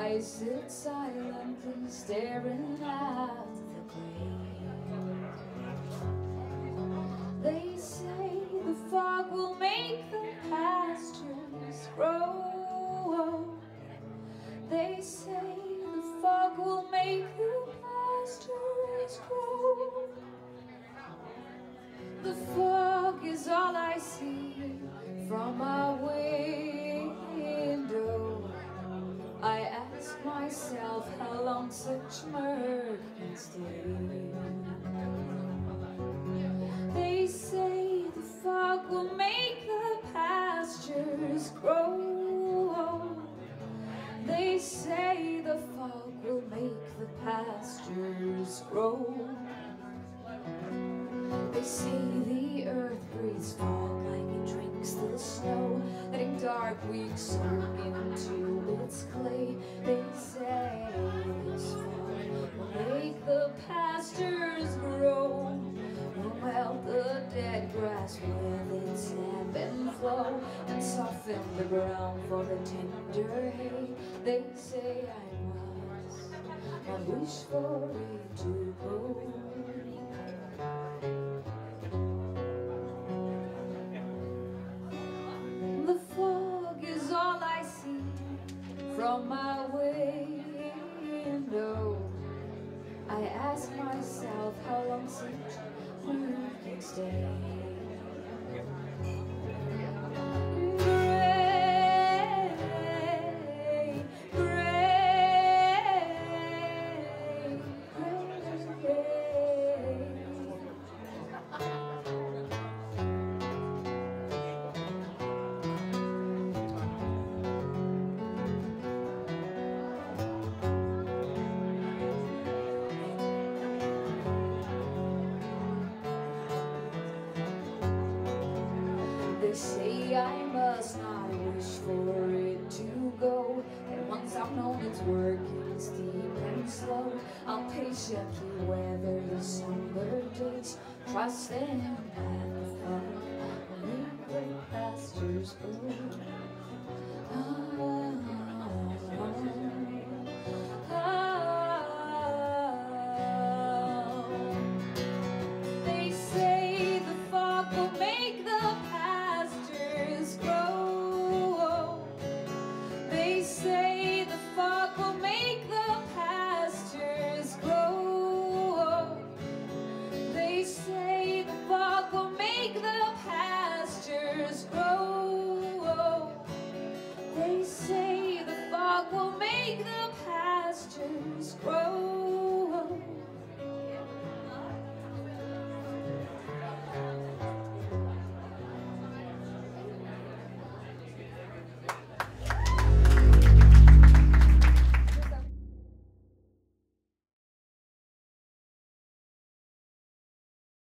I sit silently staring at the grave. They say the fog will make the pastures grow. They say the fog will make the pastures grow. The fog is all I see from my window. I ask myself how long such murk can stay. They say the fog will make the pastures grow. They say the fog will make the pastures grow. They say the earth breathes fog like it drinks the snow, letting dark weeks soak into its clay. They say this fog will make the pastures grow, will melt the dead grass with its ebb and flow, and soften the ground for the tender hay. They say I must not wish for it to grow. The fog is all I see from my window. I ask myself how long such murk can stay. They say I must not wish for it to go, and once I've known its working steep and slow, I'll patiently weather the somber days, trusting that the fog will make the pastures grow. They say the fog will make the pastures grow. They say the fog will make the pastures grow. They say the fog will make the pastures grow. They say the fog will make the